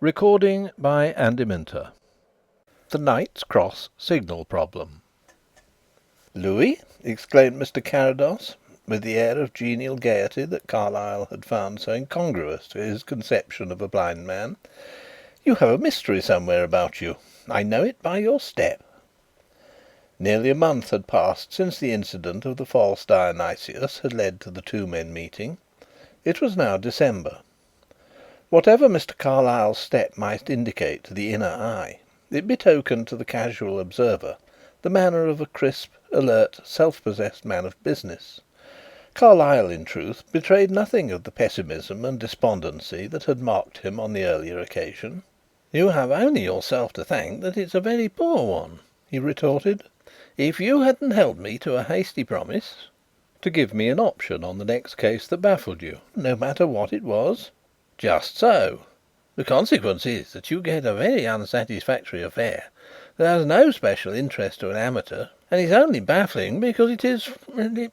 Recording by Andy Minter. The Knight's Cross Signal Problem. "Louis," exclaimed Mr. Carrados, with the air of genial gaiety that Carlyle had found so incongruous to his conception of a blind man, "you have a mystery somewhere about you. I know it by your step." Nearly a month had passed since the incident of the false Dionysius had led to the two men meeting. It was now December. Whatever Mr. Carlyle's step might indicate to the inner eye, it betokened to the casual observer the manner of a crisp, alert, self-possessed man of business. Carlyle, in truth, betrayed nothing of the pessimism and despondency that had marked him on the earlier occasion. "You have only yourself to thank that it's a very poor one," he retorted. "If you hadn't held me to a hasty promise—" "To give me an option on the next case that baffled you, no matter what it was?" "Just so. The consequence is that you get a very unsatisfactory affair that has no special interest to an amateur, and is only baffling because it is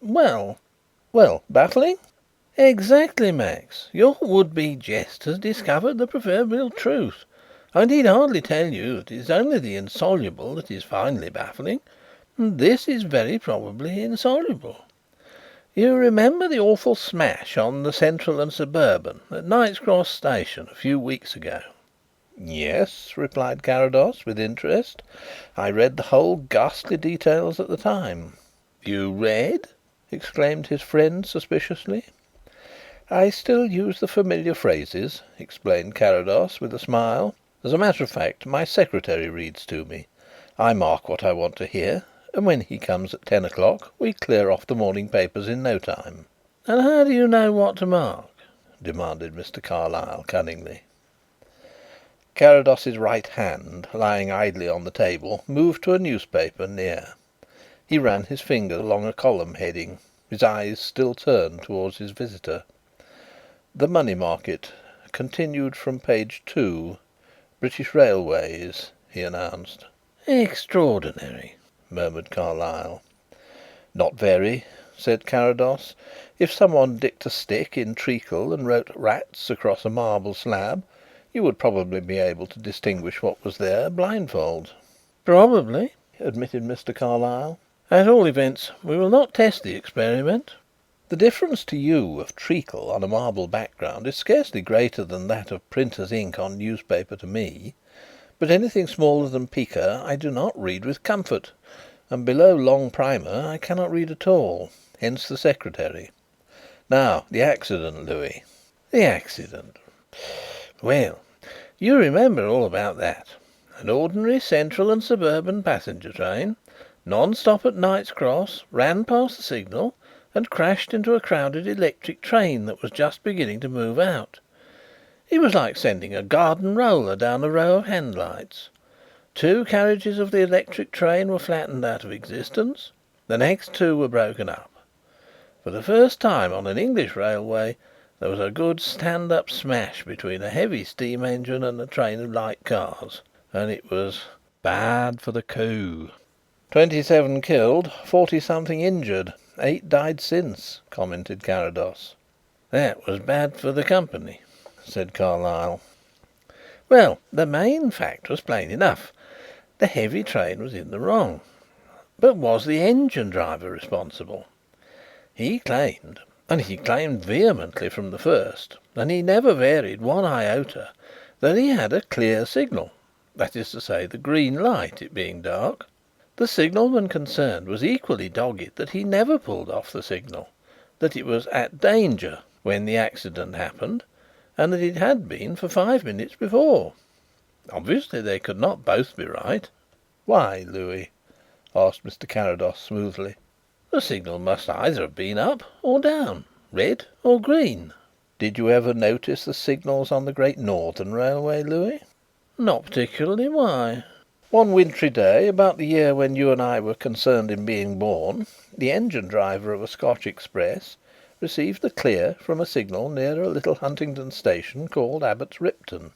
well." "Well, baffling?" "Exactly, Max. Your would-be jest has discovered the proverbial truth. I need hardly tell you that it is only the insoluble that is finally baffling, and this is very probably insoluble. You remember the awful smash on the Central and Suburban at Knight's Cross Station a few weeks ago?" "Yes," replied Carrados, with interest. "I read the whole ghastly details at the time." "You read?" exclaimed his friend suspiciously. "I still use the familiar phrases," explained Carrados, with a smile. "As a matter of fact, my secretary reads to me. I mark what I want to hear, and when he comes at 10 o'clock we clear off the morning papers in no time." "And how do you know what to mark?" demanded Mr. Carlyle cunningly. Carrados's right hand, lying idly on the table, moved to a newspaper near. He ran his finger along a column heading, his eyes still turned towards his visitor. "The Money Market, continued from page 2, British Railways," he announced. "Extraordinary," murmured Carlyle. "Not very," said Carrados. "If someone dipped a stick in treacle and wrote 'rats' across a marble slab, you would probably be able to distinguish what was there blindfold." "Probably," admitted Mr. Carlyle. "At all events, we will not test the experiment. The difference to you of treacle on a marble background is scarcely greater than that of printer's ink on newspaper to me. But anything smaller than pica I do not read with comfort, and below long primer I cannot read at all. Hence the secretary. Now the accident, Louis." "The accident? Well, you remember all about that. An ordinary Central and Suburban passenger train, non-stop at Knight's Cross, ran past the signal and crashed into a crowded electric train that was just beginning to move out. It was like sending a garden roller down a row of hand lights. 2 carriages of the electric train were flattened out of existence. The next 2 were broken up. For the first time on an English railway there was a good stand-up smash between a heavy steam engine and a train of light cars, and it was bad for the coup." "27 killed, 40-something injured. 8 died since," commented Carrados. "That was bad for the company," said Carlyle. "Well, the main fact was plain enough. The heavy train was in the wrong. But was the engine driver responsible? He claimed, and he claimed vehemently from the first, and he never varied one iota, that he had a clear signal, that is to say, the green light, it being dark. The signalman concerned was equally dogged that he never pulled off the signal, that it was 'at danger' when the accident happened, and that it had been for 5 minutes before. Obviously they could not both be right." "Why, Louis?" asked Mr. Carrados smoothly. "The signal must either have been up or down, red or green." "Did you ever notice the signals on the Great Northern Railway, Louis?" "Not particularly. Why?" "One wintry day, about the year when you and I were concerned in being born, the engine driver of a Scotch express received the 'clear' from a signal near a little Huntingdon station called Abbots Ripton.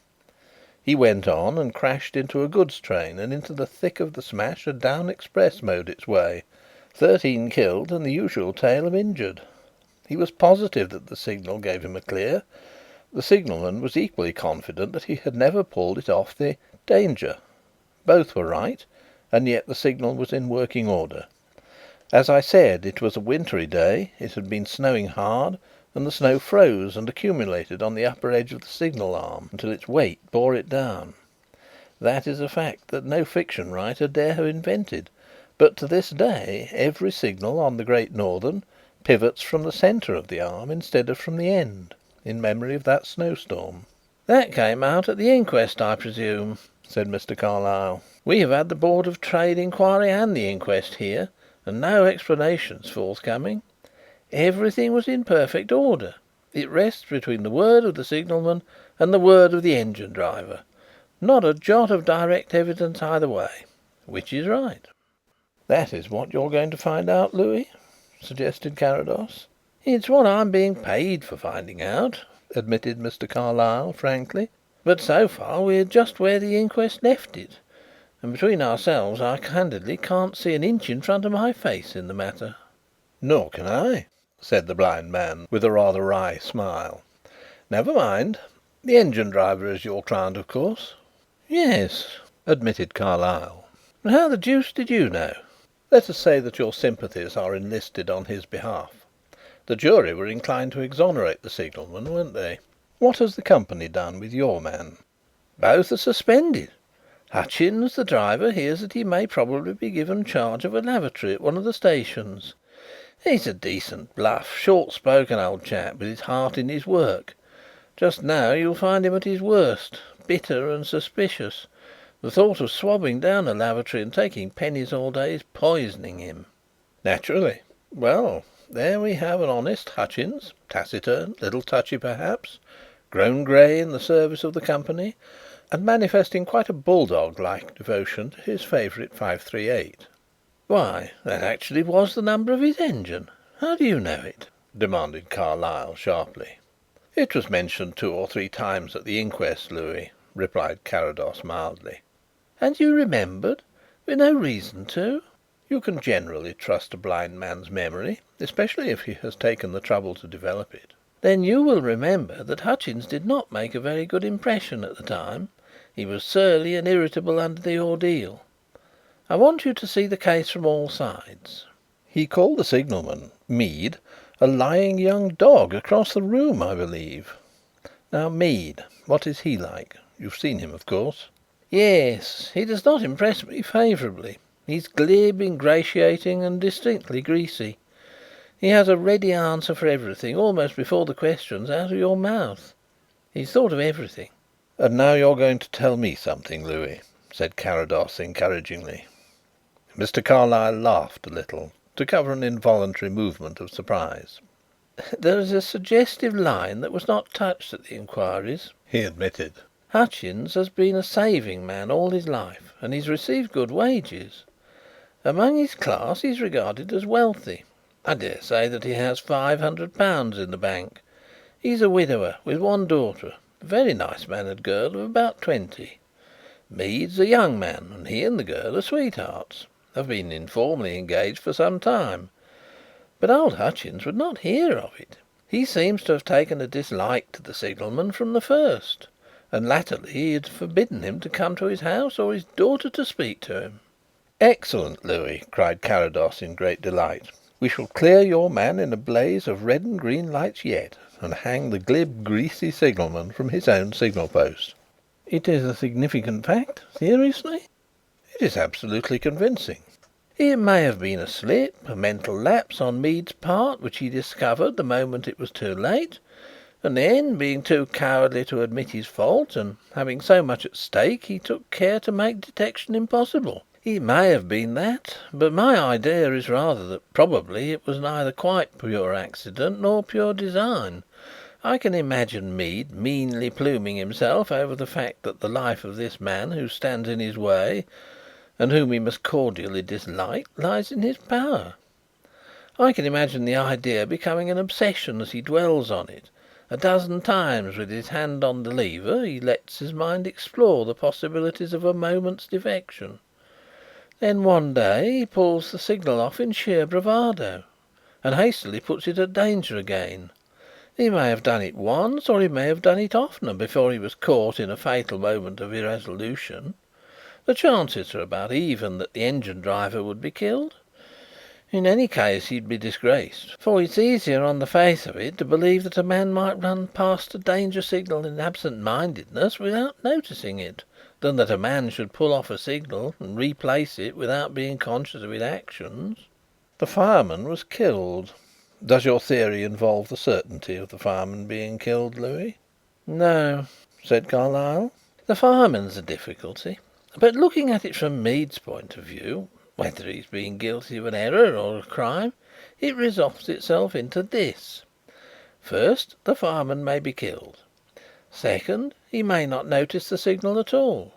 He went on and crashed into a goods train, and into the thick of the smash a down express mowed its way. 13 killed and the usual tale of injured. He was positive that the signal gave him a 'clear,' The signalman was equally confident that he had never pulled it off the "danger." Both were right, and yet the signal was in working order. As I said, it was a wintry day. It had been snowing hard, and the snow froze and accumulated on the upper edge of the signal arm until its weight bore it down. That is a fact that no fiction writer dare have invented, but to this day every signal on the Great Northern pivots from the centre of the arm instead of from the end, in memory of that snowstorm. "That came out at the inquest, I presume," said Mr. Carlyle. "We have had the Board of Trade inquiry and the inquest here, and no explanations forthcoming. Everything was in perfect order. It rests between the word of the signalman and the word of the engine driver. Not a jot of direct evidence either way. Which is right?" "That is what you are going to find out, Louis?" suggested Carrados. "It's what I'm being paid for finding out," admitted Mr. Carlyle frankly. "But so far we're just where the inquest left it, and between ourselves I candidly can't see an inch in front of my face in the matter." "Nor can I," said the blind man, with a rather wry smile. "Never mind. The engine driver is your client, of course?" "Yes," admitted Carlyle. "But how the deuce did you know?" "Let us say that your sympathies are enlisted on his behalf. The jury were inclined to exonerate the signalman, weren't they? What has the company done with your man?" "Both are suspended. Hutchins, the driver, hears that he may probably be given charge of a lavatory at one of the stations. He's a decent, bluff, short-spoken old chap with his heart in his work. Just now you'll find him at his worst, bitter and suspicious. The thought of swabbing down a lavatory and taking pennies all day is poisoning him." "Naturally. Well, there we have an honest Hutchins, taciturn, little touchy perhaps, grown grey in the service of the company, and manifesting quite a bulldog-like devotion to his favourite 538. "Why, that actually was the number of his engine. How do you know it?" demanded Carlyle sharply. "It was mentioned 2 or 3 times at the inquest, Louis," replied Carrados mildly. "And you remembered? With no reason to?" "You can generally trust a blind man's memory, especially if he has taken the trouble to develop it." "Then you will remember that Hutchins did not make a very good impression at the time. He was surly and irritable under the ordeal. I want you to see the case from all sides." "He called the signalman, Mead, a lying young dog across the room, I believe. Now, Mead, what is he like? You've seen him, of course?" "Yes. He does not impress me favourably. He's glib, ingratiating and distinctly greasy. He has a ready answer for everything almost before the question's out of your mouth. He's thought of everything." "And now you're going to tell me something, Louis," said Carrados encouragingly. Mr. Carlyle laughed a little to cover an involuntary movement of surprise. "There is a suggestive line that was not touched at the inquiries," he admitted. "Hutchins has been a saving man all his life, and he's received good wages. Among his class he's regarded as wealthy. I dare say that he has £500 in the bank. He's a widower with one daughter, a very nice mannered girl of about 20. Mead's a young man, and he and the girl are sweethearts. Have been informally engaged for some time. But old Hutchins would not hear of it. He seems to have taken a dislike to the signalman from the first, and latterly he had forbidden him to come to his house or his daughter to speak to him." "Excellent, Louis," cried Carrados in great delight. "We shall clear your man in a blaze of red and green lights yet, and hang the glib, greasy signalman from his own signal post." "It is a significant fact? Seriously?" "It is absolutely convincing." "It may have been a slip, a mental lapse on Mead's part which he discovered the moment it was too late, and then, being too cowardly to admit his fault, and having so much at stake, he took care to make detection impossible. It may have been that, but my idea is rather that probably it was neither quite pure accident nor pure design. I can imagine Mead meanly pluming himself over the fact that the life of this man who stands in his way, and whom he must cordially dislike, lies in his power. I can imagine the idea becoming an obsession as he dwells on it. A dozen times, with his hand on the lever, he lets his mind explore the possibilities of a moment's defection. Then one day he pulls the signal off in sheer bravado, and hastily puts it at danger again. He may have done it once, or he may have done it oftener before he was caught in a fatal moment of irresolution. The chances are about even that the engine driver would be killed. In any case he'd be disgraced, for it's easier on the face of it to believe that a man might run past a danger signal in absent-mindedness without noticing it, than that a man should pull off a signal and replace it without being conscious of his actions. The fireman was killed. Does your theory involve the certainty of the fireman being killed, Louis?" "No," said Carlyle. "The fireman's a difficulty. But looking at it from Mead's point of view, whether he's been guilty of an error or a crime, it resolves itself into this. First, the fireman may be killed. Second, he may not notice the signal at all.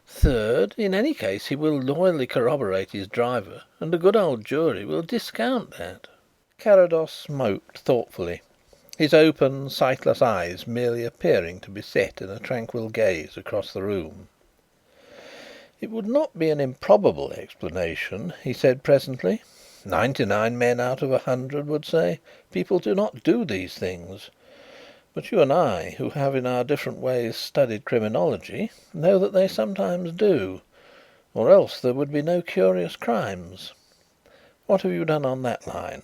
Third, in any case he will loyally corroborate his driver, and a good old jury will discount that." Carrados smoked thoughtfully, his open, sightless eyes merely appearing to be set in a tranquil gaze across the room. "It would not be an improbable explanation," he said presently. 99 men out of 100 would say, people do not do these things. But you and I, who have in our different ways studied criminology, know that they sometimes do, or else there would be no curious crimes. What have you done on that line?"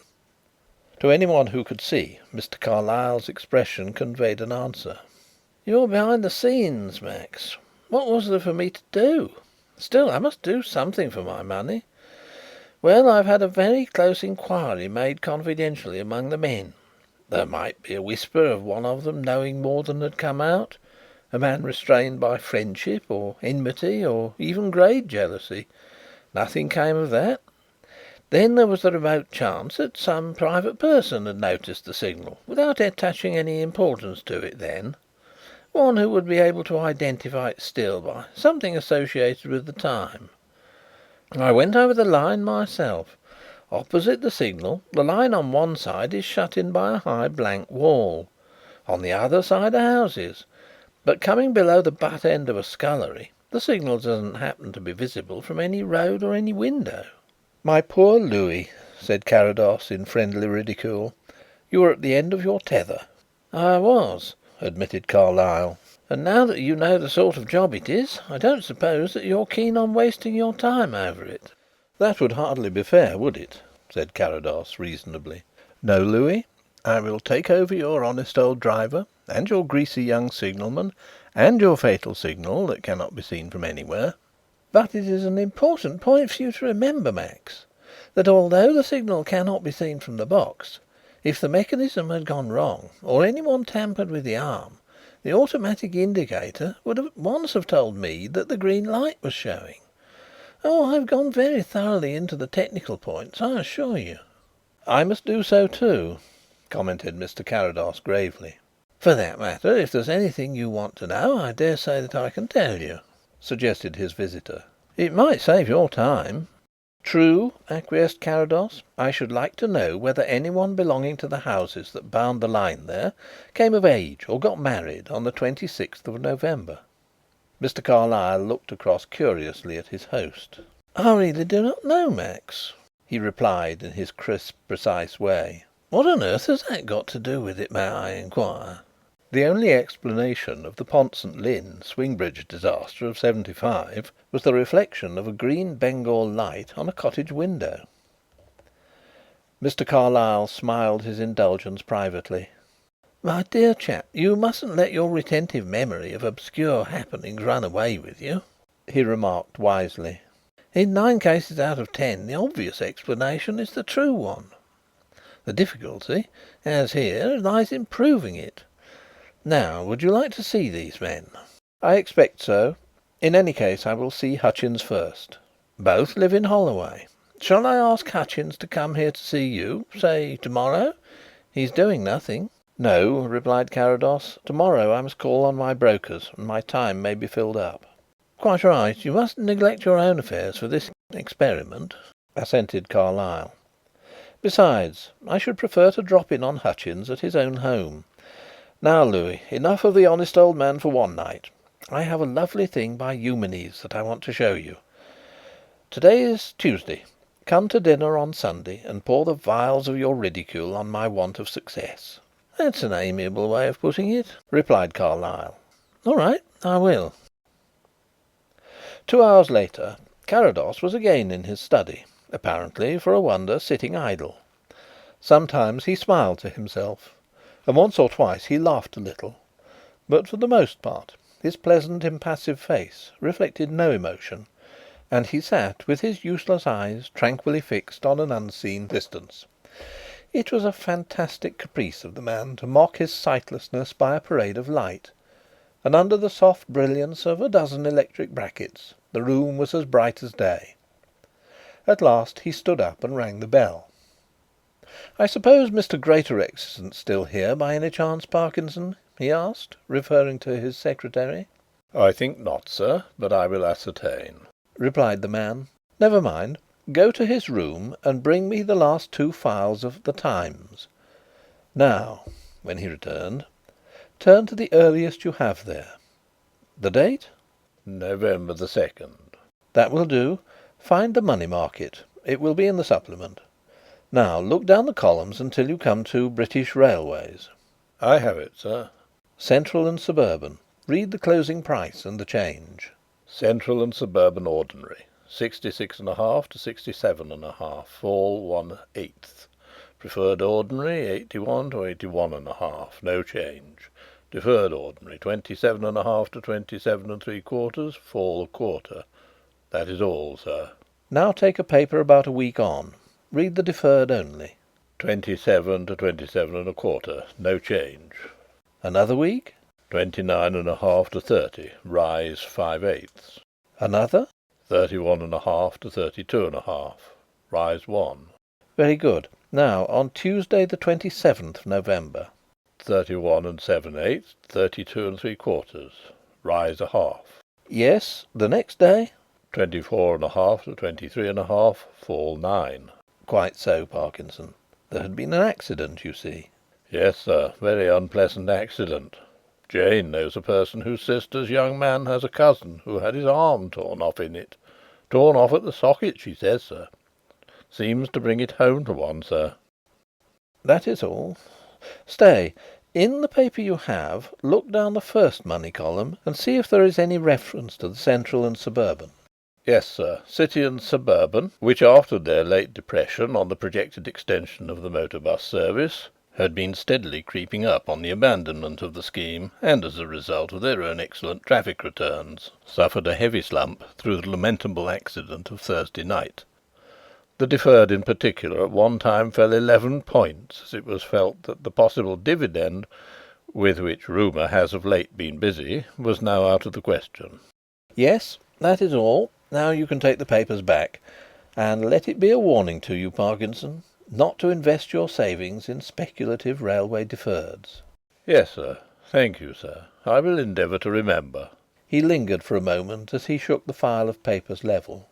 To anyone who could see, Mr. Carlyle's expression conveyed an answer. "You're behind the scenes, Max. What was there for me to do? Still, I must do something for my money. Well, I've had a very close inquiry made confidentially among the men. There might be a whisper of one of them knowing more than had come out, a man restrained by friendship or enmity or even grade jealousy. Nothing came of that. Then there was the remote chance that some private person had noticed the signal without attaching any importance to it then. One who would be able to identify it still by something associated with the time. I went over the line myself. Opposite the signal, the line on one side is shut in by a high blank wall. On the other side are houses. But coming below the butt end of a scullery, the signal doesn't happen to be visible from any road or any window." "My poor Louis," said Carrados in friendly ridicule, "you were at the end of your tether." "I was," admitted Carlyle. "And now that you know the sort of job it is, I don't suppose that you're keen on wasting your time over it." "That would hardly be fair, would it?" said Carrados reasonably. "No, Louis, I will take over your honest old driver and your greasy young signalman and your fatal signal that cannot be seen from anywhere." "But it is an important point for you to remember, Max, that although the signal cannot be seen from the box, if the mechanism had gone wrong or anyone tampered with the arm, the automatic indicator would at once have told Mead that the green light was showing. Oh, I've gone very thoroughly into the technical points, I assure you." "I must do so too," commented Mr. Carrados gravely. "For that matter, if there's anything you want to know, I dare say that I can tell you," suggested his visitor. "It might save your time." "True," acquiesced Carrados. "I should like to know whether anyone belonging to the houses that bound the line there came of age or got married on the 26th of November." Mr. Carlyle looked across curiously at his host. "I really do not know, Max," he replied in his crisp, precise way. "What on earth has that got to do with it, may I inquire?" The only explanation of the Pont St. Lin swing bridge disaster of '75 was the reflection of a green Bengal light on a cottage window. Mr. Carlyle smiled his indulgence privately. "My dear chap, you mustn't let your retentive memory of obscure happenings run away with you," he remarked wisely. "In 9 cases out of 10 the obvious explanation is the true one. The difficulty, as here, lies in proving it. Now, would you like to see these men?" "I expect so. In any case I will see Hutchins first." "Both live in Holloway. Shall I ask Hutchins to come here to see you, say to morrow? He's doing nothing." "No," replied Carrados. "To morrow I must call on my brokers and my time may be filled up." "Quite right. You mustn't neglect your own affairs for this experiment," assented Carlyle. "Besides, I should prefer to drop in on Hutchins at his own home. Now, Louis, enough of the honest old man for one night. I have a lovely thing by Eumenes that I want to show you. To day is Tuesday. Come to dinner on Sunday and pour the vials of your ridicule on my want of success." "That's an amiable way of putting it," replied Carlyle. "All right, I will." 2 hours later, Carrados was again in his study, apparently, for a wonder, sitting idle. Sometimes he smiled to himself, and once or twice he laughed a little, but for the most part his pleasant, impassive face reflected no emotion, and he sat with his useless eyes tranquilly fixed on an unseen distance. It was a fantastic caprice of the man to mock his sightlessness by a parade of light, and under the soft brilliance of a dozen electric brackets the room was as bright as day. At last he stood up and rang the bell. "I suppose Mr. Greatorex isn't still here by any chance, Parkinson?" he asked, referring to his secretary. "I think not, sir, but I will ascertain," replied the man. "Never mind. Go to his room and bring me the last 2 files of The Times. Now," when he returned, "turn to the earliest you have there. The date?" "November the 2nd. "That will do. Find the Money Market. It will be in the supplement. Now look down the columns until you come to British Railways. "I have it, sir." Central and Suburban. Read the closing price and the change." Central and Suburban Ordinary, 66.5 to 67.5, fall 1/8. Preferred Ordinary, 81 to 81.5, no change. Deferred Ordinary, 27.5 to 27 3/4, fall 1/4. That is all, sir." Now take a paper about a week on. Read the deferred only." 27 to 27 1/4, no change. "Another week?" 29.5 to 30, rise 5/8. "Another?" 31.5 to 32.5, rise 1. "Very good. Now on Tuesday the 27th November." 31 7/8, 32 3/4, rise 1/2. "Yes. The next day?" 24.5 to 23.5, fall 9. "Quite so, Parkinson. There had been an accident, you see." "Yes, sir, very unpleasant accident. Jane knows a person whose sister's young man has a cousin who had his arm torn off in it. Torn off at the socket, she says, sir. Seems to bring it home to one, sir." "That is all. Stay. In the paper you have, look down the first money column and see if there is any reference to the Central and Suburban." "Yes, sir. City and Suburban, which after their late depression on the projected extension of the motor bus service had been steadily creeping up on the abandonment of the scheme, and as a result of their own excellent traffic returns, suffered a heavy slump through the lamentable accident of Thursday night. The deferred in particular at one time fell 11 points, as it was felt that the possible dividend, with which rumour has of late been busy, was now out of the question." "Yes, that is all. Now you can take the papers back. And let it be a warning to you, Parkinson, not to invest your savings in speculative railway deferreds." "Yes, sir. Thank you, sir. I will endeavour to remember." He lingered for a moment as he shook the file of papers level.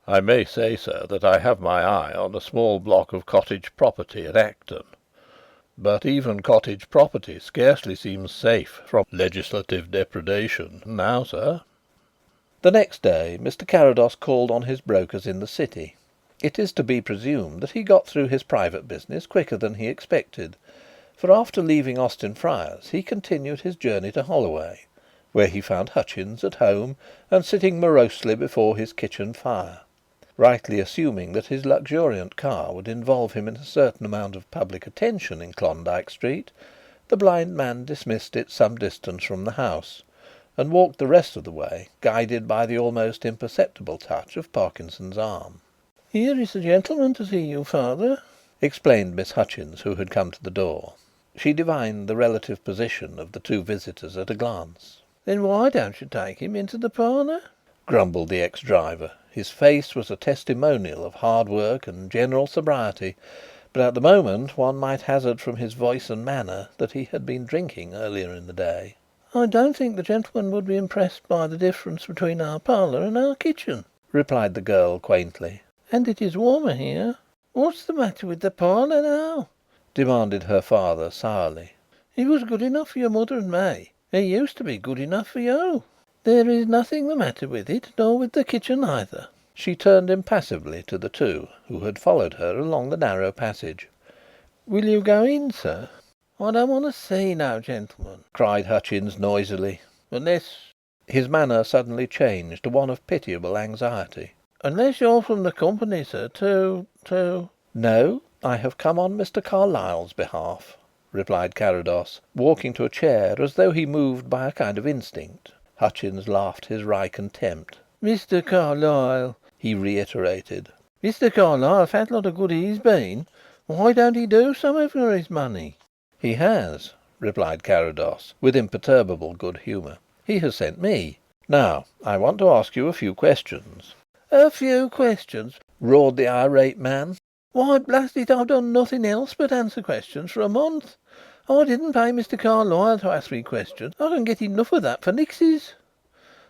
"I may say, sir, that I have my eye on a small block of cottage property at Acton. But even cottage property scarcely seems safe from legislative depredation now, sir." The next day Mr. Carrados called on his brokers in the City. It is to be presumed that he got through his private business quicker than he expected, for after leaving Austin Friars he continued his journey to Holloway, where he found Hutchins at home and sitting morosely before his kitchen fire. Rightly assuming that his luxuriant car would involve him in a certain amount of public attention in Klondyke Street, the blind man dismissed it some distance from the house, and walked the rest of the way, guided by the almost imperceptible touch of Parkinson's arm. "Here is a gentleman to see you, father," explained Miss Hutchins, who had come to the door. She divined the relative position of the two visitors at a glance. "Then why don't you take him into the parlour?" grumbled the ex-driver. His face was a testimonial of hard work and general sobriety, but at the moment one might hazard from his voice and manner that he had been drinking earlier in the day. "I don't think the gentleman would be impressed by the difference between our parlour and our kitchen," replied the girl quaintly. "And it is warmer here." "What's the matter with the parlour now?" demanded her father sourly. "It was good enough for your mother and me. It used to be good enough for you. There is nothing the matter with it, nor with the kitchen either." She turned impassively to the two who had followed her along the narrow passage. "Will you go in, sir?" I don't want to see no gentleman," cried Hutchins noisily, "unless—" His manner suddenly changed to one of pitiable anxiety. "Unless you're from the company, sir, to—" "No, I have come on Mr. Carlyle's behalf," replied Carrados, walking to a chair as though he moved by a kind of instinct. Hutchins laughed his wry contempt. "Mr. Carlyle," he reiterated. "Mr. Carlyle, a fat lot of good he's been. Why don't he do something for his money?" "He has," replied Carrados, with imperturbable good humour. "He has sent me. Now, I want to ask you a few questions." "A few questions!" roared the irate man. "Why, blast it, I've done nothing else but answer questions for a month. I didn't pay Mr. Carlyle to ask me questions. I can get enough of that for nixes.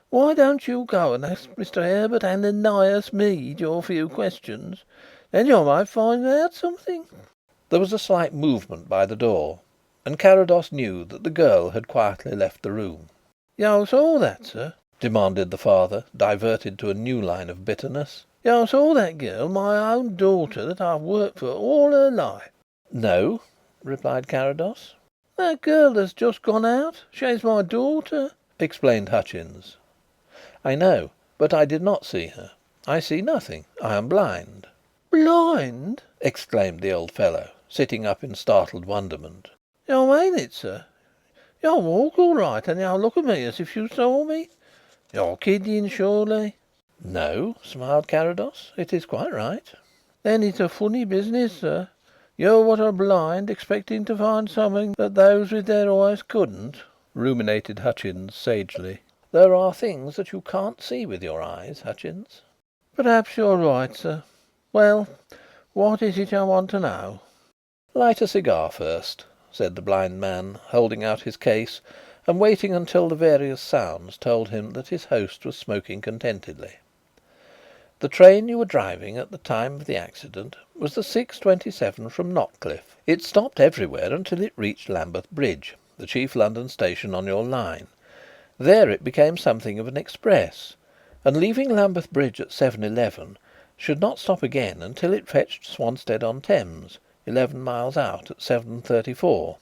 Why don't you go and ask Mr. Herbert Ananias Mead your few questions? Then you might find out something." There was a slight movement by the door, and Carrados knew that the girl had quietly left the room. "You saw that, sir?" demanded the father, diverted to a new line of bitterness. "You saw that girl, my own daughter that I've worked for all her life?" "No," replied Carrados. "That girl has just gone out. She's my daughter," explained Hutchins. "I know, but I did not see her. I see nothing. I am blind." "Blind!" exclaimed the old fellow, sitting up in startled wonderment. "You mean it, sir? You walk all right, and you look at me as if you saw me. You're kidding, surely?" "No," smiled Carrados. "It is quite right." "Then it's a funny business, sir. You what are blind expecting to find something that those with their eyes couldn't," ruminated Hutchins sagely. "There are things that you can't see with your eyes, Hutchins." "Perhaps you're right, sir. Well, what is it you want to know?" "Light a cigar first," said the blind man, holding out his case and waiting until the various sounds told him that his host was smoking contentedly. "The train you were driving at the time of the accident was the 6:27 from Notcliff. It stopped everywhere until it reached Lambeth Bridge, the chief London station on your line. There it became something of an express, and leaving Lambeth Bridge at 7:11 should not stop again until it fetched Swanstead-on-Thames, 11 miles out, at 7:34.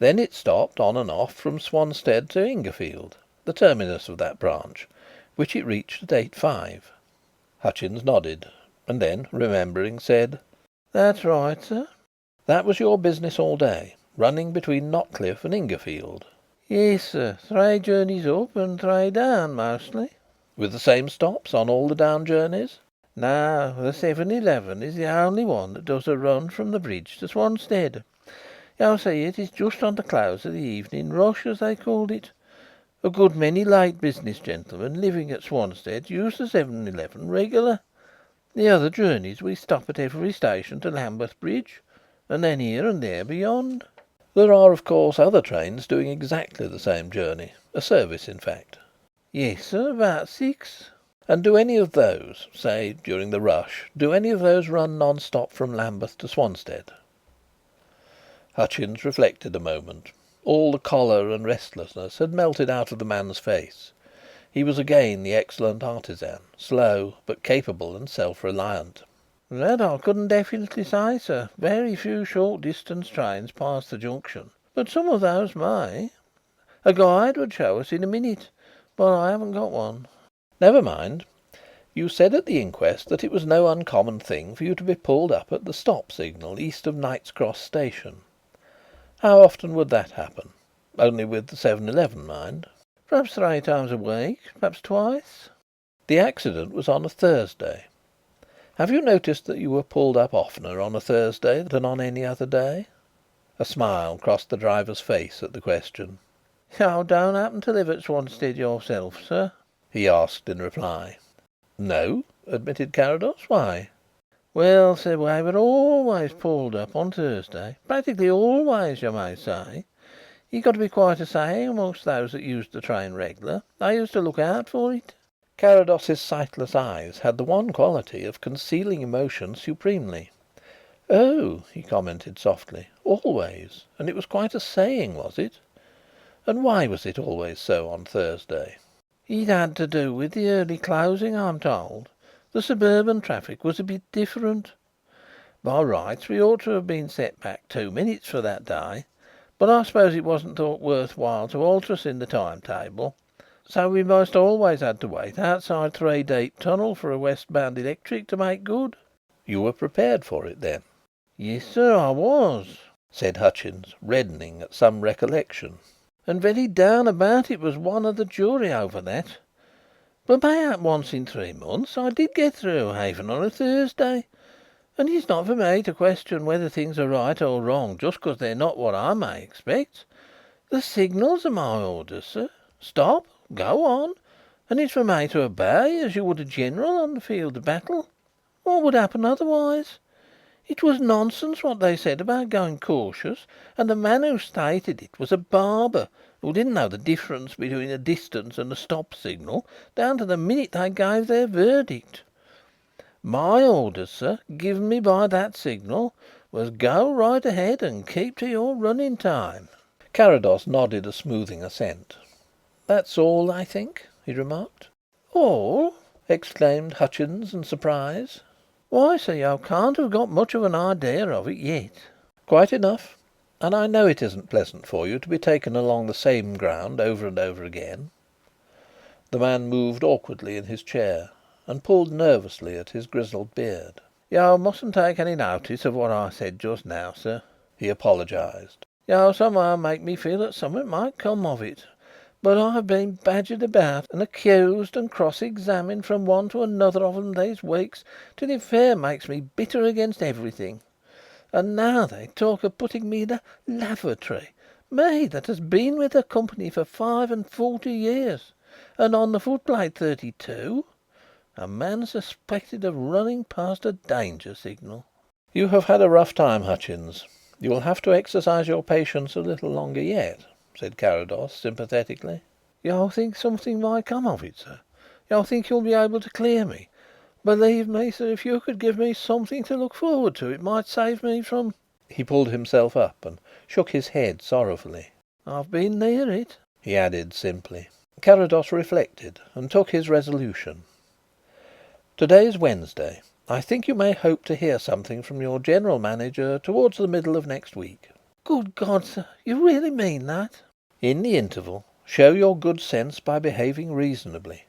Then it stopped on and off from Swanstead to Ingerfield, the terminus of that branch, which it reached at 8:05. Hutchins nodded, and then, remembering, said: "That's right, sir." "That was your business all day, running between Notcliff and Ingerfield?" "Yes, sir. 3 journeys up and 3 down, mostly." "With the same stops on all the down journeys?" "No, the 7:11 is the only one that does a run from the bridge to Swanstead. You see, it is just on the close of the evening rush, as they called it. A good many late business gentlemen living at Swanstead use the 7:11 regular. The other journeys we stop at every station to Lambeth Bridge, and then here and there beyond." "There are, of course, other trains doing exactly the same journey, a service, in fact?" "Yes, sir, about 6." "And do any of those, say during the rush, do any of those run non-stop from Lambeth to Swanstead?" Hutchins reflected a moment. All the choler and restlessness had melted out of the man's face. He was again the excellent artisan, slow but capable and self-reliant. "That I couldn't definitely say, sir. Very few short distance trains pass the junction, but some of those may. A guide would show us in a minute, but I haven't got one." "Never mind. You said at the inquest that it was no uncommon thing for you to be pulled up at the stop signal east of Knight's Cross Station. How often would that happen? Only with the 7:11, mind." "Perhaps 3 times a week, perhaps twice." "The accident was on a Thursday. Have you noticed that you were pulled up oftener on a Thursday than on any other day?" A smile crossed the driver's face at the question. "You don't happen to live at Swanstead yourself, sir?" he asked in reply. "No," admitted Carrados. "Why?" "Well, sir, we were always pulled up on Thursday. Practically always, you may say. You got to be quite a saying amongst those that used the train regular. They used to look out for it." Carrados's sightless eyes had the one quality of concealing emotion supremely. "Oh," he commented softly. "Always? And it was quite a saying, was it? And why was it always so on Thursday?" "It had to do with the early closing, I'm told. The suburban traffic was a bit different. By rights we ought to have been set back 2 minutes for that day, But I suppose it wasn't thought worth while to alter us in the timetable, so we most always had to wait outside Three Deep Tunnel for a westbound electric to make good." "You were prepared for it, then?" "Yes, sir, I was," said Hutchins, reddening at some recollection. "and very down about it was one of the jury over that. But mayhap once in 3 months I did get through, even on a Thursday. And it's not for me to question whether things are right or wrong just because they're not what I may expect. The signals are my orders, sir. Stop, go on, and it's for me to obey as you would a general on the field of battle. What would happen otherwise? It was nonsense what they said about going cautious, and the man who stated it was a barber who didn't know the difference between a distance and a stop signal down to the minute they gave their verdict. My orders, sir, given me by that signal, was go right ahead and keep to your running time." Carrados nodded a smoothing assent. "That's all, I think," he remarked. "All?" exclaimed Hutchins in surprise. "Why, sir, you can't have got much of an idea of it yet." "Quite enough. And I know it isn't pleasant for you to be taken along the same ground over and over again." The man moved awkwardly in his chair and pulled nervously at his grizzled beard. "You mustn't take any notice of what I said just now, sir," he apologised. "You somehow make me feel that something might come of it. But I've been badgered about and accused and cross-examined from one to another of them these weeks till it fair makes me bitter against everything. And now they talk of putting me in a lavatory, me that has been with the company for 45 years, and on the footplate 32. A man suspected of running past a danger signal." "You have had a rough time, Hutchins. You will have to exercise your patience a little longer yet," said Carrados sympathetically. "You think something might come of it, sir? You think you'll be able to clear me? Believe me, sir, if you could give me something to look forward to, it might save me from—" He pulled himself up and shook his head sorrowfully. "I've been near it," he added simply. Carrados reflected and took his resolution. "Today's Wednesday. I think you may hope to hear something from your general manager towards the middle of next week." "Good God, sir, you really mean that?" "In the interval, show your good sense by behaving reasonably.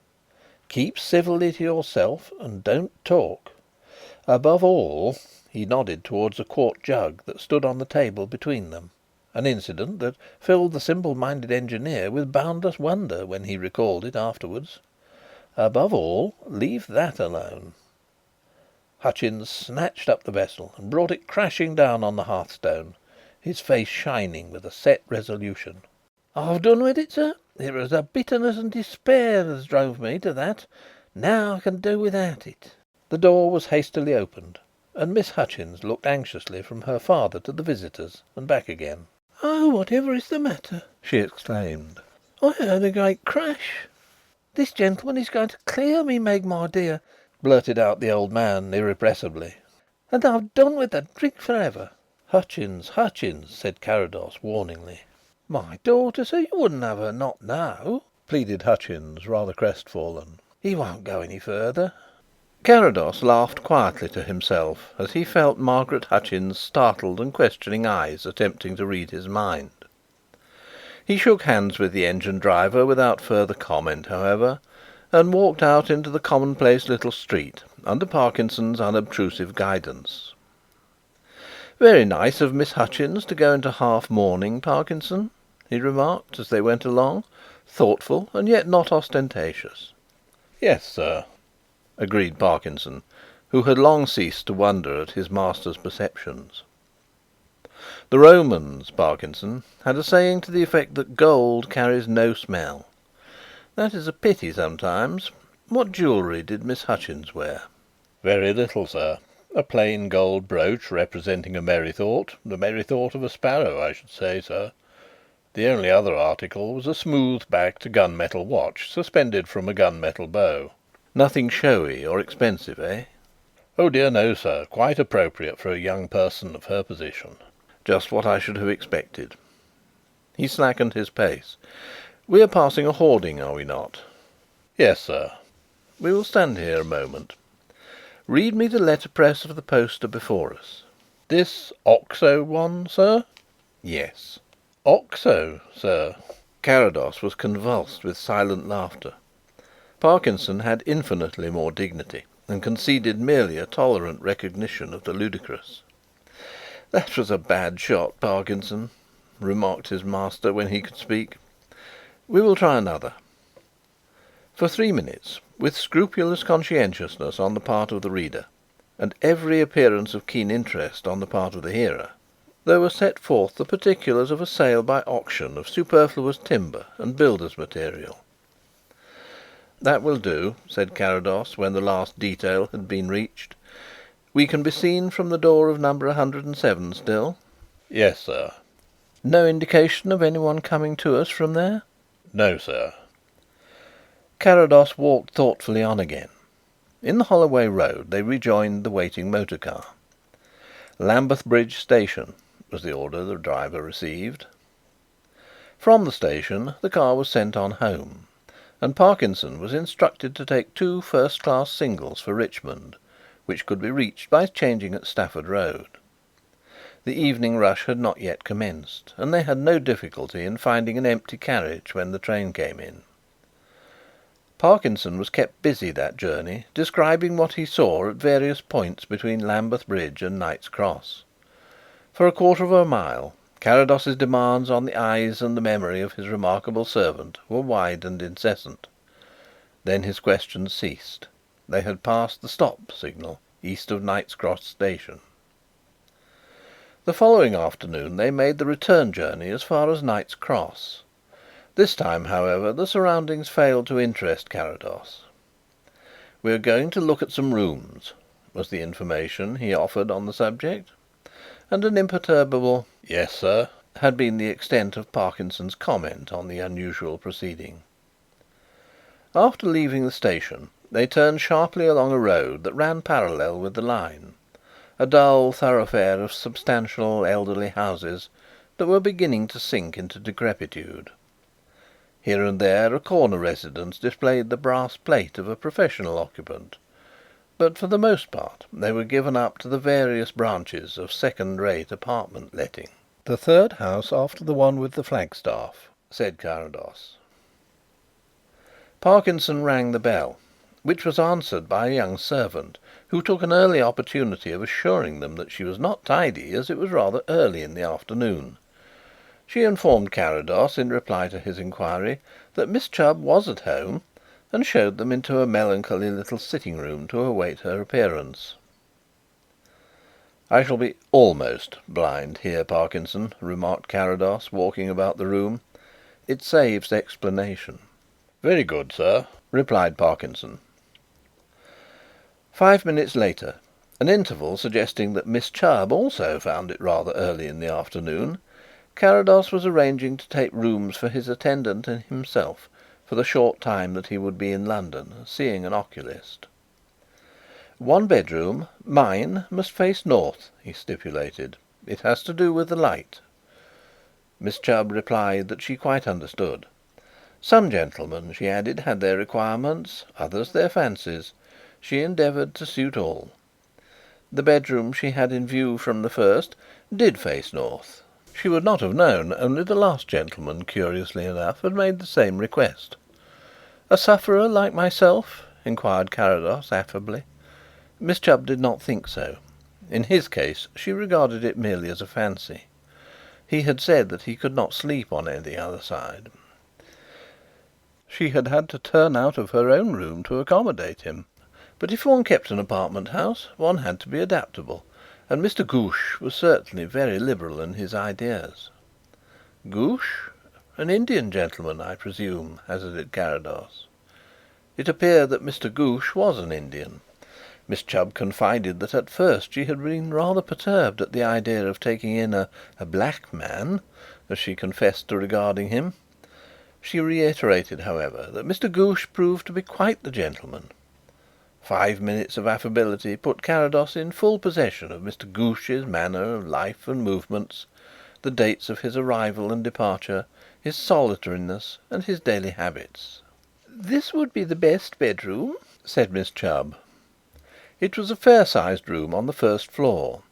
Keep civilly to yourself and don't talk. Above all," he nodded towards a quart jug that stood on the table between them, an incident that filled the simple-minded engineer with boundless wonder when he recalled it afterwards. "Above all, leave that alone." Hutchins snatched up the vessel and brought it crashing down on the hearthstone, his face shining with a set resolution. "I've done with it, sir. It was the bitterness and despair that drove me to that. Now I can do without it." The door was hastily opened, and Miss Hutchins looked anxiously from her father to the visitors and back again. "Oh, whatever is the matter?" she exclaimed. "I heard a great crash." "This gentleman is going to clear me, Meg, my dear," blurted out the old man irrepressibly. "and I've done with the drink for ever." "Hutchins, Hutchins," said Carrados warningly. "My daughter, sir, you wouldn't have her not know," pleaded Hutchins, rather crestfallen. "He won't go any further." Carrados laughed quietly to himself as he felt Margaret Hutchins' startled and questioning eyes attempting to read his mind. He shook hands with the engine driver without further comment, however, and walked out into the commonplace little street under Parkinson's unobtrusive guidance. "Very nice of Miss Hutchins to go into half mourning, Parkinson," he remarked as they went along. "Thoughtful and yet not ostentatious." "Yes, sir," agreed Parkinson, who had long ceased to wonder at his master's perceptions. "The Romans, Parkinson, had a saying to the effect that gold carries no smell. That is a pity sometimes. What jewellery did Miss Hutchins wear?" "Very little, sir. A plain gold brooch representing a merry thought, the merry thought of a sparrow, I should say, sir. The only other article was a smooth-backed gun-metal watch suspended from a gun-metal bow." "Nothing showy or expensive, eh?" "Oh dear no, sir. Quite appropriate for a young person of her position." "Just what I should have expected." He slackened his pace. "We are passing a hoarding, are we not?" "Yes, sir." "We will stand here a moment. Read me the letterpress of the poster before us." "This Oxo one, sir?" "Yes." "Oxo, sir." Carrados was convulsed with silent laughter. Parkinson had infinitely more dignity, and conceded merely a tolerant recognition of the ludicrous. "That was a bad shot, Parkinson," remarked his master when he could speak. "We will try another." For 3 minutes, with scrupulous conscientiousness on the part of the reader, and every appearance of keen interest on the part of the hearer, there were set forth the particulars of a sale by auction of superfluous timber and builders' material. "That will do," said Carrados, when the last detail had been reached. "We can be seen from the door of number 107 still?" "Yes, sir." "No indication of anyone coming to us from there?" "No, sir." Carrados walked thoughtfully on again. In the Holloway Road they rejoined the waiting motor car. "Lambeth Bridge Station," was the order the driver received. From the station the car was sent on home, and Parkinson was instructed to take 2 first-class singles for Richmond, which could be reached by changing at Stafford Road. The evening rush had not yet commenced, and they had no difficulty in finding an empty carriage when the train came in. Parkinson was kept busy that journey describing what he saw at various points between Lambeth Bridge and Knight's Cross. For a quarter of a mile Carrados's demands on the eyes and the memory of his remarkable servant were wide and incessant. Then his questions ceased. They had passed the stop signal east of Knight's Cross Station. The following afternoon they made the return journey as far as Knight's Cross. This time, however, the surroundings failed to interest Carrados. "We are going to look at some rooms," was the information he offered on the subject, and an imperturbable "Yes, sir," had been the extent of Parkinson's comment on the unusual proceeding. After leaving the station they turned sharply along a road that ran parallel with the line, a dull thoroughfare of substantial elderly houses that were beginning to sink into decrepitude. Here and there a corner residence displayed the brass plate of a professional occupant, but for the most part they were given up to the various branches of second-rate apartment letting. "The third house after the one with the flagstaff," said Carrados. Parkinson rang the bell, which was answered by a young servant, who took an early opportunity of assuring them that she was not tidy, as it was rather early in the afternoon. She informed Carrados, in reply to his inquiry, that Miss Chubb was at home, and showed them into a melancholy little sitting room to await her appearance. "I shall be almost blind here, Parkinson," remarked Carrados, walking about the room. "It saves explanation." "Very good, sir," replied Parkinson. 5 minutes later, an interval suggesting that Miss Chubb also found it rather early in the afternoon, Carrados was arranging to take rooms for his attendant and himself for the short time that he would be in London, seeing an oculist. "One bedroom, mine, must face north," he stipulated. "It has to do with the light." Miss Chubb replied that she quite understood. Some gentlemen, she added, had their requirements, others their fancies. She endeavoured to suit all. The bedroom she had in view from the first did face north. She would not have known, only the last gentleman, curiously enough, had made the same request. "A sufferer like myself?" inquired Carrados affably. Miss Chubb did not think so. In his case she regarded it merely as a fancy. He had said that he could not sleep on any other side. She had had to turn out of her own room to accommodate him. But if one kept an apartment house, one had to be adaptable, and Mr. Gooch was certainly very liberal in his ideas. "Gooch? An Indian gentleman, I presume?" hazarded Carrados. It appeared that Mr. Gooch was an Indian. Miss Chubb confided that at first she had been rather perturbed at the idea of taking in a black man, as she confessed to regarding him. She reiterated, however, that Mr. Gooch proved to be quite the gentleman. 5 minutes of affability put Carrados in full possession of Mr. Gooch's manner of life and movements, the dates of his arrival and departure, his solitariness, and his daily habits. "This would be the best bedroom," said Miss Chubb. It was a fair-sized room on the first floor.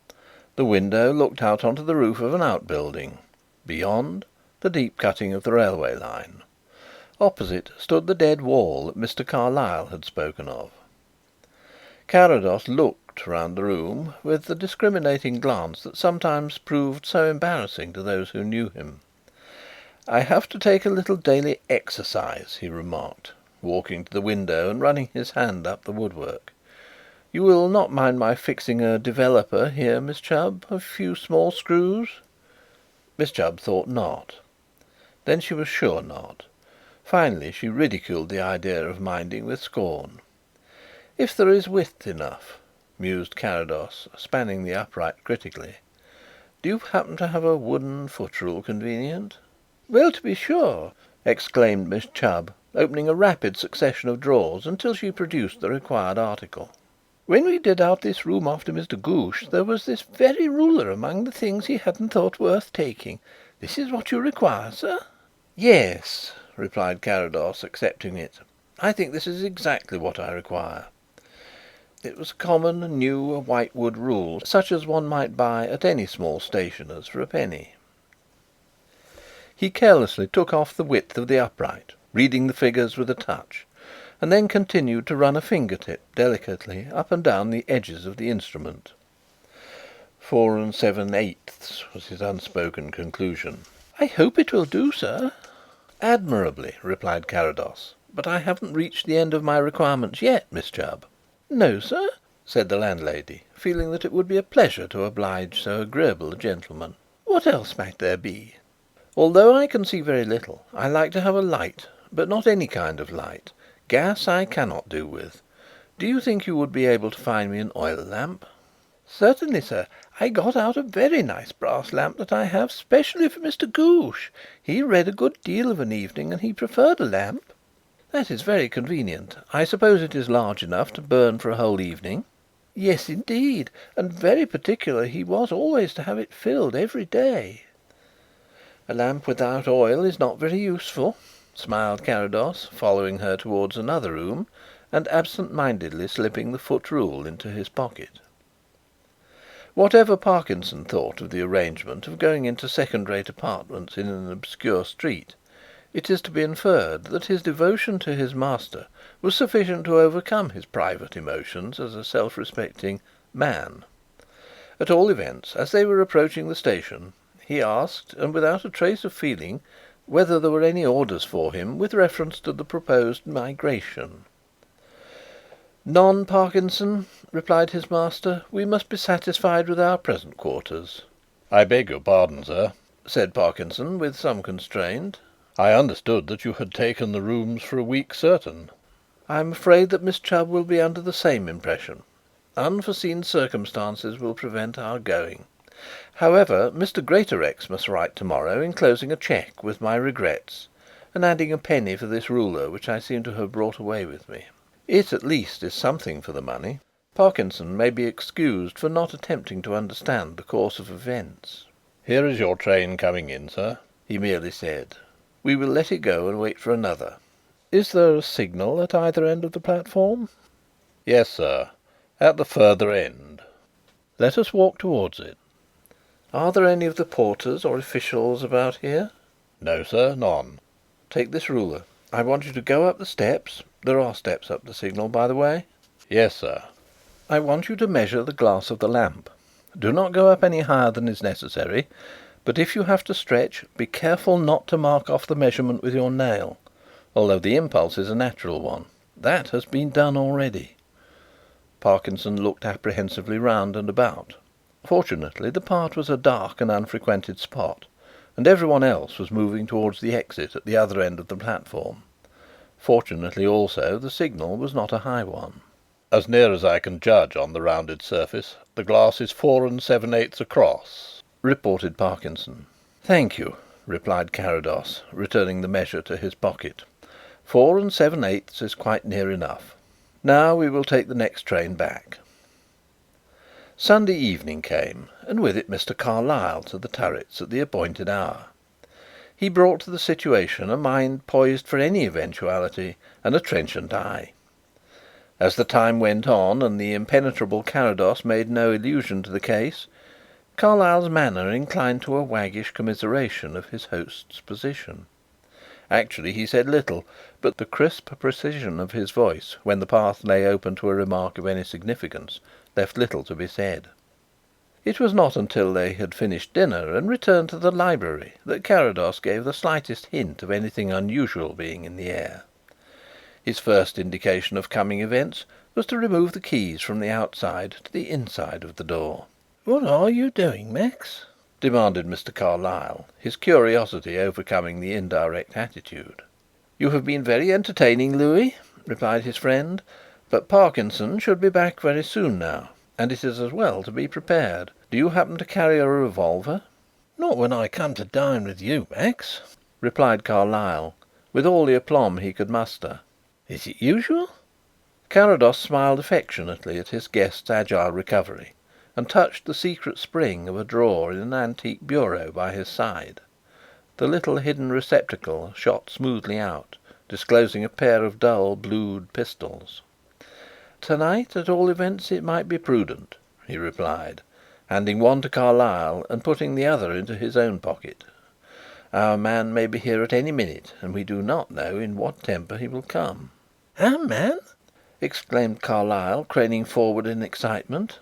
The window looked out on to the roof of an outbuilding. Beyond, the deep cutting of the railway line. Opposite stood the dead wall that Mr. Carlyle had spoken of. Carrados looked round the room with the discriminating glance that sometimes proved so embarrassing to those who knew him. "I have to take a little daily exercise," he remarked, walking to the window and running his hand up the woodwork. "You will not mind my fixing a developer here, Miss Chubb? A few small screws?" Miss Chubb thought not. Then she was sure not. Finally she ridiculed the idea of minding with scorn. "If there is width enough," mused Carrados, spanning the upright critically. "Do you happen to have a wooden footrule convenient?" "Well, to be sure!" exclaimed Miss Chubb, opening a rapid succession of drawers until she produced the required article. "When we did out this room after Mr. Gooch, there was this very ruler among the things he hadn't thought worth taking. This is what you require, sir?" "Yes," replied Carrados, accepting it. "I think this is exactly what I require." It was a common, new whitewood rule, such as one might buy at any small stationer's for a penny. He carelessly took off the width of the upright, reading the figures with a touch, and then continued to run a finger-tip delicately up and down the edges of the instrument. 4 7/8 was his unspoken conclusion. "I hope it will do, sir." "Admirably," replied Carrados. "But I haven't reached the end of my requirements yet, Miss Chubb." "No, sir?" said the landlady, feeling that it would be a pleasure to oblige so agreeable a gentleman. "What else might there be?" "Although I can see very little, I like to have a light, but not any kind of light. Gas I cannot do with. Do you think you would be able to find me an oil lamp?" "Certainly, sir. I got out a very nice brass lamp that I have specially for Mr. Gooch. He read a good deal of an evening and he preferred a lamp." "That is very convenient. I suppose it is large enough to burn for a whole evening?" "Yes, indeed, and very particular he was always to have it filled every day." "A lamp without oil is not very useful," smiled Carrados, following her towards another room and absent-mindedly slipping the foot rule into his pocket. Whatever Parkinson thought of the arrangement of going into second-rate apartments in an obscure street, it is to be inferred that his devotion to his master was sufficient to overcome his private emotions as a self-respecting man. At all events, as they were approaching the station, he asked, and without a trace of feeling, whether there were any orders for him with reference to the proposed migration. "None, Parkinson," replied his master. "We must be satisfied with our present quarters." "I beg your pardon, sir," said Parkinson, with some constraint. "I understood that you had taken the rooms for a week certain." "I am afraid that Miss Chubb will be under the same impression. Unforeseen circumstances will prevent our going. However, Mr. Greatorex must write to-morrow enclosing a cheque with my regrets and adding a penny for this ruler which I seem to have brought away with me. It at least is something for the money. Parkinson may be excused for not attempting to understand the course of events." "Here is your train coming in, sir," he merely said. "We will let it go and wait for another. Is there a signal at either end of the platform?" "Yes, sir, at the further end." "Let us walk towards it. Are there any of the porters or officials about here?" "No, sir, none." "Take this ruler. I want you to go up the steps. There are steps up the signal, by the way." "Yes, sir." "I want you to measure the glass of the lamp. Do not go up any higher than is necessary, but if you have to stretch, be careful not to mark off the measurement with your nail, although the impulse is a natural one. That has been done already." Parkinson looked apprehensively round and about. Fortunately the part was a dark and unfrequented spot, and everyone else was moving towards the exit at the other end of the platform. Fortunately also the signal was not a high one. "As near as I can judge on the rounded surface, the glass is 4 7/8 across," reported Parkinson. "Thank you," replied Carrados, returning the measure to his pocket. 4 7/8 is quite near enough. Now we will take the next train back." Sunday evening came, and with it Mr. Carlyle to the Turrets at the appointed hour. He brought to the situation a mind poised for any eventuality and a trenchant eye. As the time went on and the impenetrable Carrados made no allusion to the case, Carlyle's manner inclined to a waggish commiseration of his host's position. Actually he said little, but the crisp precision of his voice, when the path lay open to a remark of any significance, left little to be said. It was not until they had finished dinner and returned to the library that Carrados gave the slightest hint of anything unusual being in the air. His first indication of coming events was to remove the keys from the outside to the inside of the door. "What are you doing, Max?" demanded Mr. Carlyle, his curiosity overcoming the indirect attitude. "You have been very entertaining, Louis," replied his friend, "but Parkinson should be back very soon now, and it is as well to be prepared. Do you happen to carry a revolver?" "Not when I come to dine with you, Max," replied Carlyle, with all the aplomb he could muster. "Is it usual?" Carrados smiled affectionately at his guest's agile recovery, and touched the secret spring of a drawer in an antique bureau by his side. The little hidden receptacle shot smoothly out, disclosing a pair of dull blued pistols. "To-night, at all events, it might be prudent," he replied, handing one to Carlyle and putting the other into his own pocket. "Our man may be here at any minute, and we do not know in what temper he will come." "Our man!" exclaimed Carlyle, craning forward in excitement.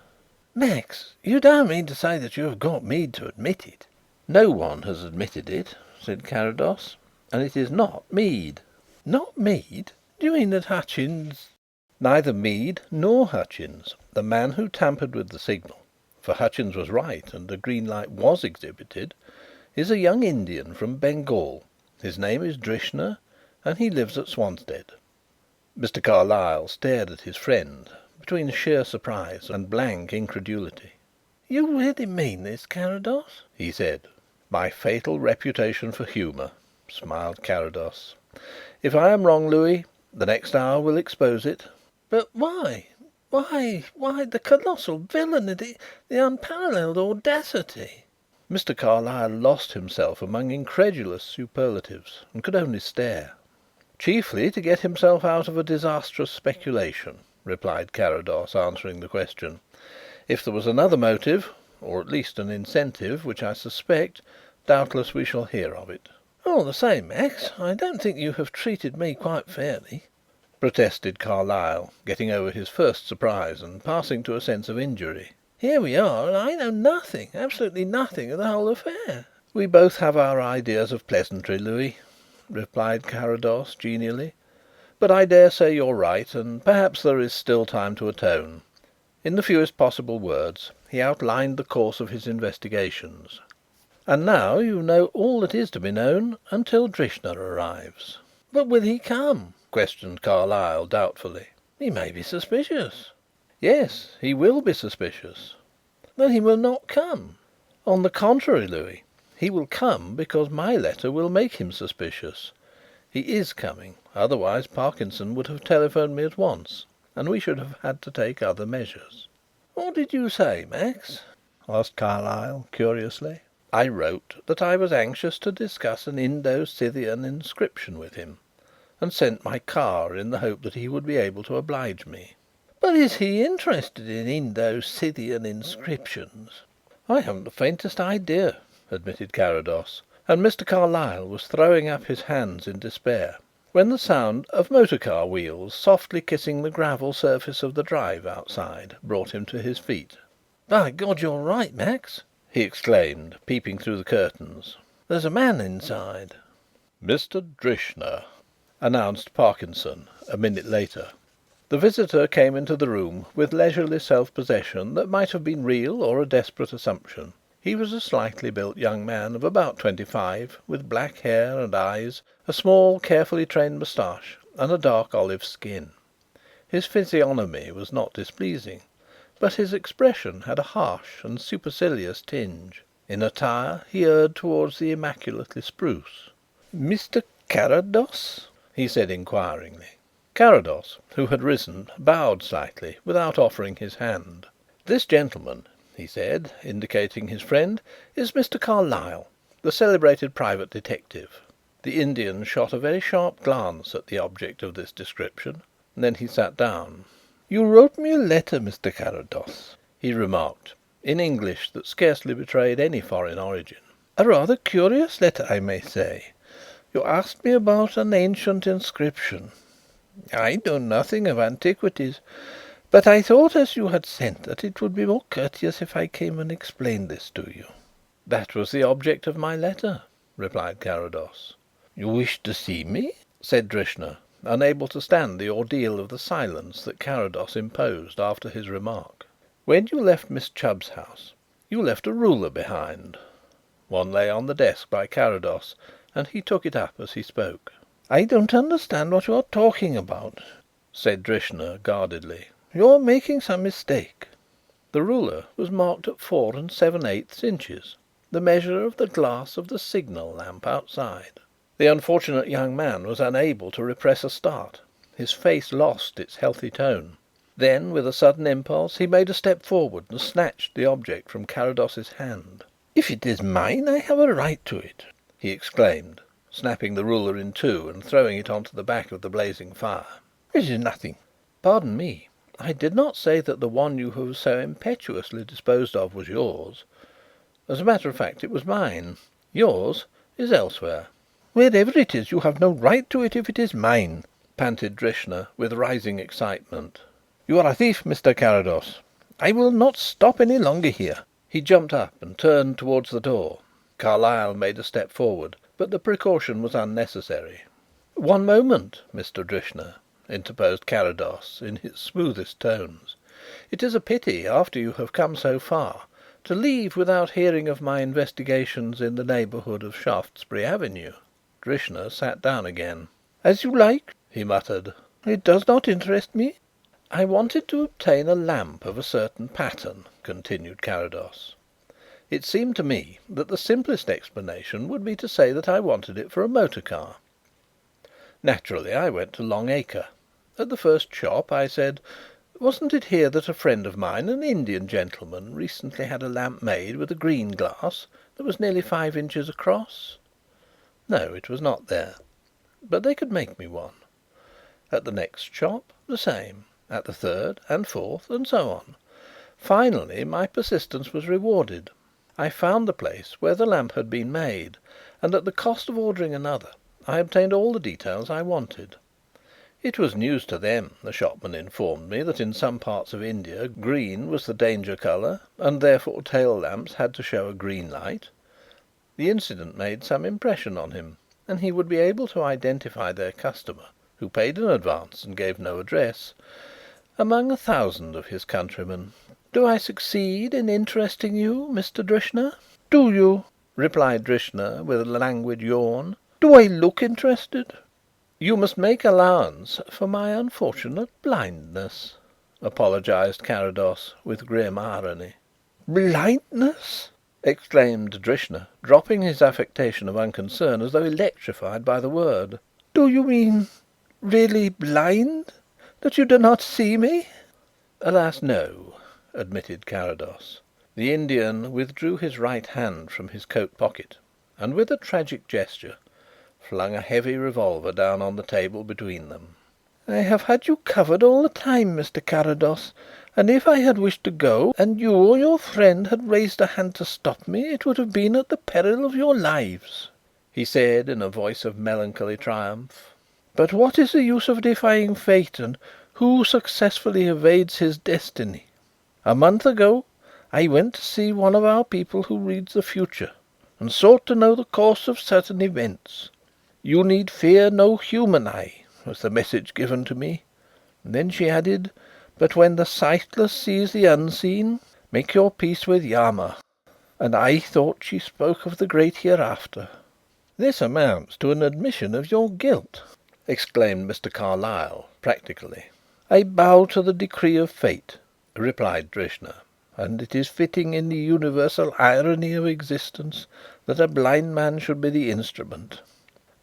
"Max, you don't mean to say that you have got Mead to admit it?" "No one has admitted it," said Carrados, "and it is not Mead." "Not Mead? Do you mean that Hutchins—" Neither Mead nor Hutchins, the man who tampered with the signal, for Hutchins was right and a green light was exhibited, is a young Indian from Bengal. His name is Drishna, and he lives at Swanstead." Mr. Carlyle stared at his friend between sheer surprise and blank incredulity. "You really mean this, Carrados?" he said. "My fatal reputation for humour," smiled Carrados. "If I am wrong, Louis, the next hour will expose it." "But why? Why the colossal villainy, the unparalleled audacity?" Mr. Carlyle lost himself among incredulous superlatives and could only stare. "Chiefly to get himself out of a disastrous speculation," replied Carrados, answering the question. "If there was another motive, or at least an incentive, which I suspect, doubtless we shall hear of it." "All the same, Max, I don't think you have treated me quite fairly," protested Carlyle, getting over his first surprise and passing to a sense of injury. "Here we are, and I know nothing, absolutely nothing, of the whole affair." "We both have our ideas of pleasantry, Louis," replied Carrados genially. "But I dare say you're right, and perhaps there is still time to atone." In the fewest possible words he outlined the course of his investigations. "And now you know all that is to be known until Drishna arrives." "But will he come?" questioned Carlyle doubtfully. "He may be suspicious." "Yes, he will be suspicious." "Then he will not come." "On the contrary, Louis, he will come because my letter will make him suspicious. He is coming, otherwise Parkinson would have telephoned me at once, and we should have had to take other measures." "What did you say, Max?" asked Carlyle curiously. "I wrote that I was anxious to discuss an Indo-Scythian inscription with him, and sent my car in the hope that he would be able to oblige me." "But is he interested in Indo-Scythian inscriptions?" "I haven't the faintest idea," admitted Carrados, and Mr. Carlyle was throwing up his hands in despair when the sound of motor car wheels softly kissing the gravel surface of the drive outside brought him to his feet. "By God, you're right, Max," he exclaimed, peeping through the curtains. "There's a man inside." "Mr. Drishna," announced Parkinson a minute later. The visitor came into the room with leisurely self-possession that might have been real or a desperate assumption. He was a slightly built young man of about 25, with black hair and eyes, a small, carefully trained moustache, and a dark olive skin. His physiognomy was not displeasing, but his expression had a harsh and supercilious tinge. In attire he erred towards the immaculately spruce. "Mr. Carrados?" he said inquiringly. Carrados, who had risen, bowed slightly without offering his hand. "This gentleman," he said, indicating his friend, "is Mr. Carlyle, the celebrated private detective." The Indian shot a very sharp glance at the object of this description. Then he sat down. "You wrote me a letter, Mr. Carrados," he remarked. in English that scarcely betrayed any foreign origin. "A rather curious letter, I may say. You asked me about an ancient inscription. I know nothing of antiquities, but I thought, as you had sent, that it would be more courteous if I came and explained this to you." "That was the object of my letter," replied Carrados. "You wished to see me?" said Drishna, unable to stand the ordeal of the silence that Carrados imposed after his remark. "When you left Miss Chubb's house, you left a ruler behind." One lay on the desk by Carrados, and he took it up as he spoke. "I don't understand what you are talking about," said Drishna guardedly. "You are making some mistake." The ruler was marked at 4 7/8 inches, the measure of the glass of the signal lamp outside. The unfortunate young man was unable to repress a start. His face lost its healthy tone. Then, with a sudden impulse, he made a step forward and snatched the object from Carrados's hand. "If it is mine, I have a right to it," he exclaimed, snapping the ruler in two and throwing it onto the back of the blazing fire. "It is nothing." "Pardon me. I did not say that the one you have so impetuously disposed of was yours. As a matter of fact, it was mine. Yours is elsewhere." "Wherever it is, you have no right to it if it is mine," panted Drishna with rising excitement. "You are a thief, Mr. Carrados. I will not stop any longer here." He jumped up and turned towards the door. Carlyle made a step forward, but the precaution was unnecessary. "One moment, Mr. Drishna," interposed Carrados in his smoothest tones. "It is a pity, after you have come so far, to leave without hearing of my investigations in the neighbourhood of Shaftesbury Avenue." Drishna sat down again. "As you like," he muttered. "It does not interest me." "I wanted to obtain a lamp of a certain pattern," continued Carrados. "It seemed to me that the simplest explanation would be to say that I wanted it for a motor car. Naturally, I went to Long Acre. At the first shop I said, 'Wasn't it here that a friend of mine, an Indian gentleman, recently had a lamp made with a green glass that was nearly 5 inches across?' No, it was not there. But they could make me one. At the next shop, the same. At the third and fourth, and so on. Finally, my persistence was rewarded. I found the place where the lamp had been made, and at the cost of ordering another, I obtained all the details I wanted. It was news to them, the shopman informed me, that in some parts of India green was the danger colour, and therefore tail lamps had to show a green light. The incident made some impression on him, and he would be able to identify their customer, who paid in advance and gave no address, among 1,000 of his countrymen. Do I succeed in interesting you, Mr. Drishna?" "Do you?" replied Drishna with a languid yawn. "Do I look interested?" "You must make allowance for my unfortunate blindness," apologized Carrados with grim irony. "Blindness!" exclaimed Drishna, dropping his affectation of unconcern as though electrified by the word. "Do you mean really blind? That you do not see me?" "Alas, no," admitted Carrados. The Indian withdrew his right hand from his coat pocket and with a tragic gesture flung a heavy revolver down on the table between them. "I have had you covered all the time, Mr. Carrados, and if I had wished to go, and you or your friend had raised a hand to stop me, it would have been at the peril of your lives," he said in a voice of melancholy triumph. "But what is the use of defying fate, and who successfully evades his destiny? A month ago I went to see one of our people who reads the future, and sought to know the course of certain events. 'You need fear no human eye,' was the message given to me. And then she added, 'But when the sightless sees the unseen, make your peace with Yama.' And I thought she spoke of the great hereafter." "This amounts to an admission of your guilt," exclaimed Mr. Carlyle practically. "I bow to the decree of fate," replied Drishna, "and it is fitting in the universal irony of existence that a blind man should be the instrument.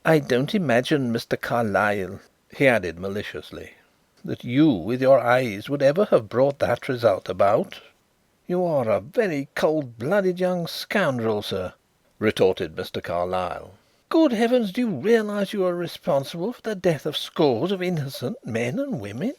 I don't imagine, Mr. Carlyle," he added maliciously, "that you with your eyes would ever have brought that result about." "You are a very cold-blooded young scoundrel, sir," retorted Mr. Carlyle. "Good heavens, do you realise you are responsible for the death of scores of innocent men and women?"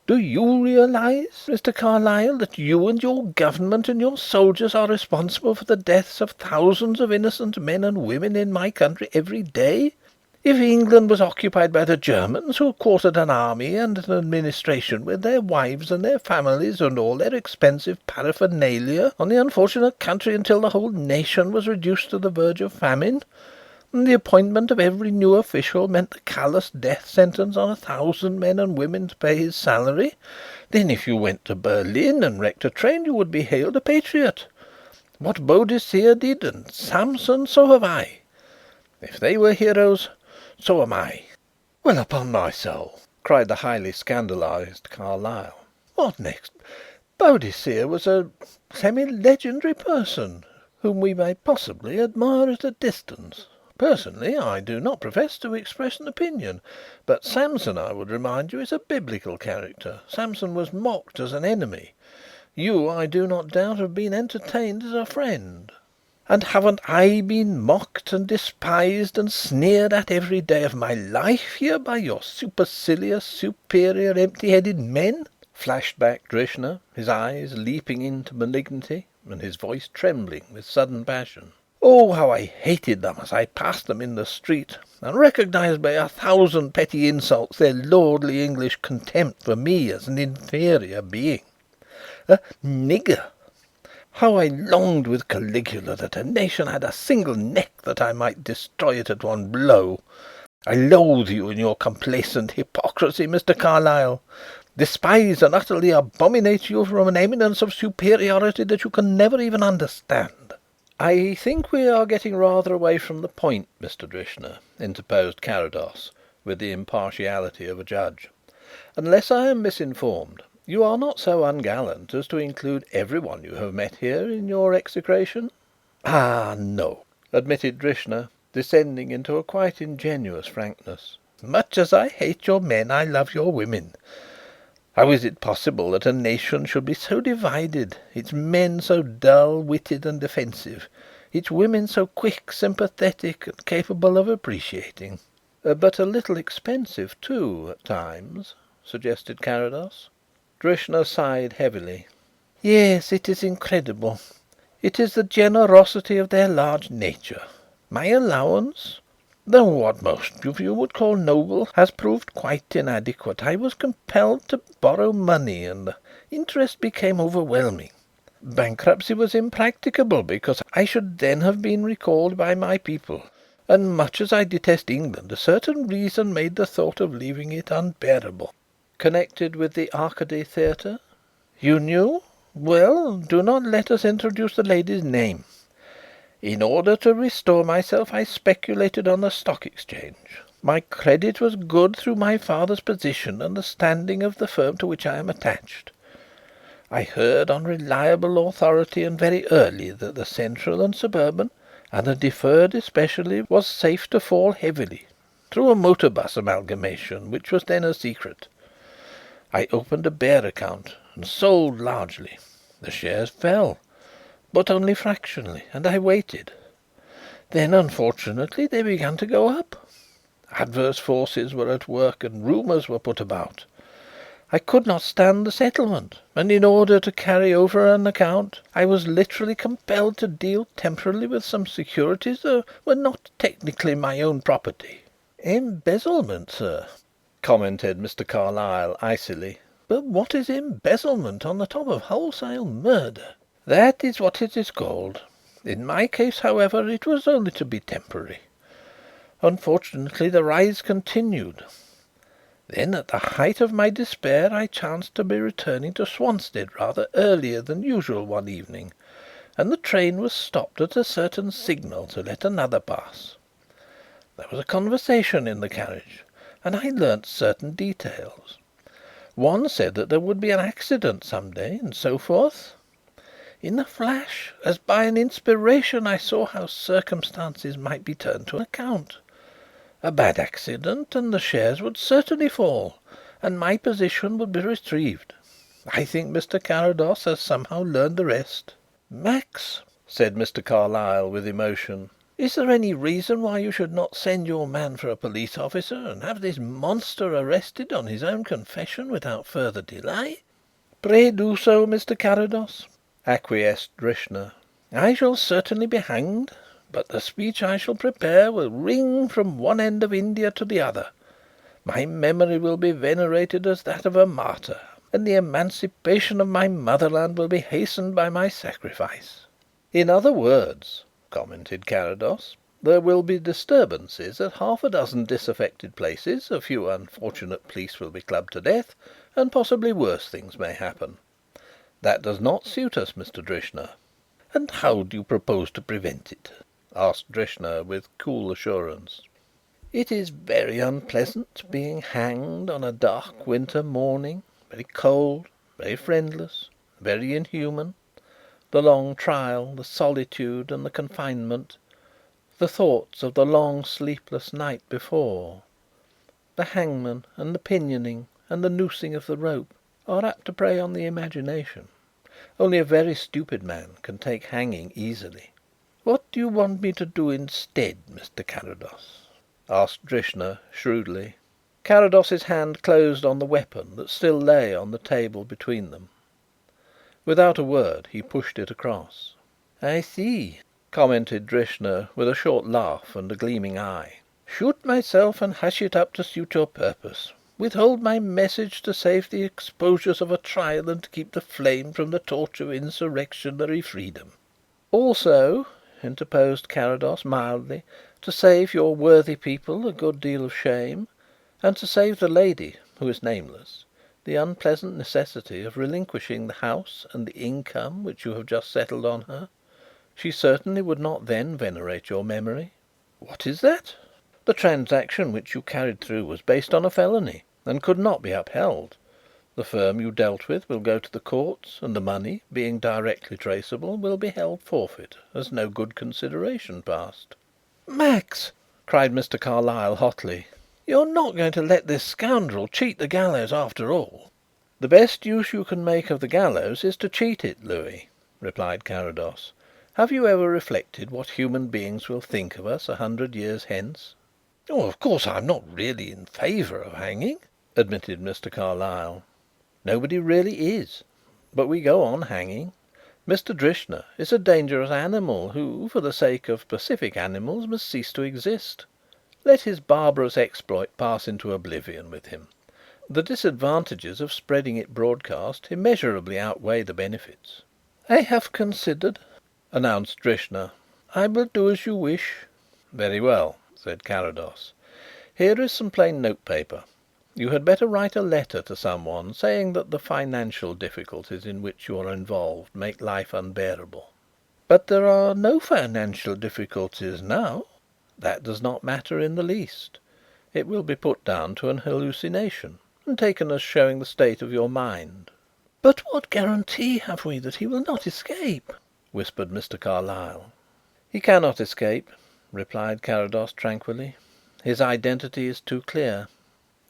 Do you realise, Mr. Carlyle, that you and your government and your soldiers are responsible for the deaths of thousands of innocent men and women in my country every day? If England was occupied by the Germans, who quartered an army and an administration with their wives and their families and all their expensive paraphernalia on the unfortunate country until the whole nation was reduced to the verge of famine, and the appointment of every new official meant the callous death sentence on 1,000 men and women to pay his salary, then if you went to Berlin and wrecked a train you would be hailed a patriot. What Boadicea did and Samson, so have I. If they were heroes, so am I." "Well, upon my soul!" cried the highly scandalised Carlyle. "What next? Boadicea was a semi-legendary person whom we may possibly admire at a distance. Personally, I do not profess to express an opinion, but Samson, I would remind you, is a biblical character. Samson was mocked as an enemy. You, I do not doubt, have been entertained as a friend." "And haven't I been mocked and despised and sneered at every day of my life here by your supercilious, superior, empty-headed men?" flashed back Drishna, his eyes leaping into malignity and his voice trembling with sudden passion. "Oh, how I hated them as I passed them in the street, and recognised by 1,000 petty insults their lordly English contempt for me as an inferior being. A nigger! How I longed with Caligula that a nation had a single neck, that I might destroy it at one blow. I loathe you in your complacent hypocrisy, Mr. Carlyle. Despise and utterly abominate you from an eminence of superiority that you can never even understand." "I think we are getting rather away from the point, Mr. Drishna," interposed Carrados, with the impartiality of a judge. "Unless I am misinformed, you are not so ungallant as to include everyone you have met here in your execration?" "Ah, no," admitted Drishna, descending into a quite ingenuous frankness. "Much as I hate your men, I love your women. How is it possible that a nation should be so divided, its men so dull-witted and defensive, its women so quick, sympathetic, and capable of appreciating?" "But a little expensive too, at times," suggested Carrados. Drishna sighed heavily. "Yes, it is incredible. It is the generosity of their large nature. My allowance, though what most of you would call noble, has proved quite inadequate. I was compelled to borrow money, and the interest became overwhelming. Bankruptcy was impracticable, because I should then have been recalled by my people, and much as I detest England, a certain reason made the thought of leaving it unbearable." "Connected with the Arcady Theatre?" "You knew? Well, do not let us introduce the lady's name. In order to restore myself, I speculated on the Stock Exchange. My credit was good through my father's position and the standing of the firm to which I am attached. I heard on reliable authority and very early that the Central and Suburban, and the Deferred especially, was safe to fall heavily, through a motor bus amalgamation which was then a secret. I opened a bear account and sold largely. The shares fell, but only fractionally, and I waited. Then, unfortunately, they began to go up. Adverse forces were at work and rumours were put about. I could not stand the settlement, and in order to carry over an account, I was literally compelled to deal temporarily with some securities that were not technically my own property." "Embezzlement, sir," commented Mr. Carlyle icily. "But what is embezzlement on the top of wholesale murder? That is what it is called. In my case, however, it was only to be temporary. Unfortunately, the rise continued. Then, at the height of my despair, I chanced to be returning to Swanstead rather earlier than usual one evening, and the train was stopped at a certain signal to let another pass. There was a conversation in the carriage, and I learnt certain details. One said that there would be an accident some day, and so forth. In a flash, as by an inspiration, I saw how circumstances might be turned to account. A bad accident, and the shares would certainly fall, and my position would be retrieved. I think Mr. Carrados has somehow learned the rest." "Max," said Mr. Carlyle with emotion, Is there any reason why you should not send your man for a police officer and have this monster arrested on his own confession without further delay?" "Pray do so, Mr. Carrados," acquiesced Drishna. "I shall certainly be hanged, but the speech I shall prepare will ring from one end of India to the other. My memory will be venerated as that of a martyr, and the emancipation of my motherland will be hastened by my sacrifice." "In other words," commented Carrados, "there will be disturbances at half a dozen disaffected places, a few unfortunate police will be clubbed to death, and possibly worse things may happen. That does not suit us, Mr. Drishna." "And how do you propose to prevent it?" asked Drishna with cool assurance. "It is very unpleasant being hanged on a dark winter morning, very cold, very friendless, very inhuman. The long trial, the solitude and the confinement, the thoughts of the long sleepless night before, the hangman and the pinioning and the noosing of the rope, are apt to prey on the imagination. Only a very stupid man can take hanging easily." "What do you want me to do instead, Mr. Carrados?" asked Drishna shrewdly. Carrados's hand closed on the weapon that still lay on the table between them. Without a word he pushed it across. "I see," commented Drishna with a short laugh and a gleaming eye. "Shoot myself and hush it up to suit your purpose. Withhold my message to save the exposures of a trial and to keep the flame from the torch of insurrectionary freedom." "Also," interposed Carrados mildly, "to save your worthy people a good deal of shame, and to save the lady, who is nameless, the unpleasant necessity of relinquishing the house and the income which you have just settled on her. She certainly would not then venerate your memory." "What is that?" "The transaction which you carried through was based on a felony, and could not be upheld. The firm you dealt with will go to the courts, and the money, being directly traceable, will be held forfeit, as no good consideration passed." "Max!" cried Mr. Carlyle hotly. "You're not going to let this scoundrel cheat the gallows after all?" "The best use you can make of the gallows is to cheat it, Louis," replied Carrados. "Have you ever reflected what human beings will think of us 100 years hence?" "Oh, of course I'm not really in favour of hanging," admitted Mr. Carlyle. "Nobody really is. But we go on hanging. Mr. Drishna is a dangerous animal who, for the sake of pacific animals, must cease to exist. Let his barbarous exploit pass into oblivion with him. The disadvantages of spreading it broadcast immeasurably outweigh the benefits." "I have considered," announced Drishna. "I will do as you wish." "Very well," said Carrados. "Here is some plain notepaper. You had better write a letter to someone saying that the financial difficulties in which you are involved make life unbearable." "But there are no financial difficulties now." "That does not matter in the least. It will be put down to an hallucination, and taken as showing the state of your mind." "But what guarantee have we that he will not escape?" whispered Mr. Carlyle. "He cannot escape," replied Carrados tranquilly. "His identity is too clear."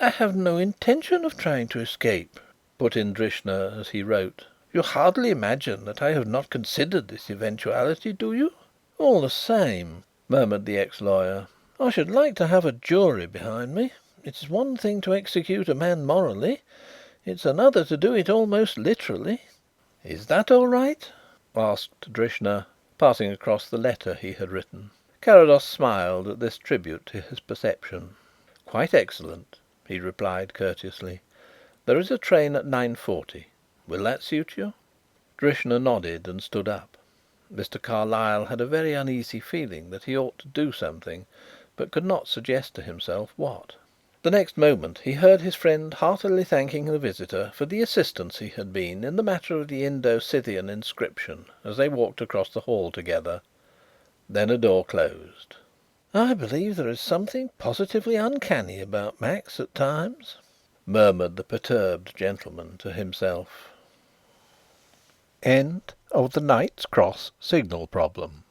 "I have no intention of trying to escape," put in Drishna as he wrote. "You hardly imagine that I have not considered this eventuality, do you?" "All the same," murmured the ex-lawyer, "I should like to have a jury behind me. It is one thing to execute a man morally, it's another to do it almost literally." "Is that all right?" asked Drishna, passing across the letter he had written. Carrados smiled at this tribute to his perception. "Quite excellent," he replied courteously. "There is a train at 9:40. Will that suit you?" Drishna nodded and stood up. Mr. Carlyle had a very uneasy feeling that he ought to do something, but could not suggest to himself what. The next moment he heard his friend heartily thanking the visitor for the assistance he had been in the matter of the Indo-Scythian inscription as they walked across the hall together. Then a door closed. "I believe there is something positively uncanny about Max at times," murmured the perturbed gentleman to himself. End of the Knight's Cross signal problem.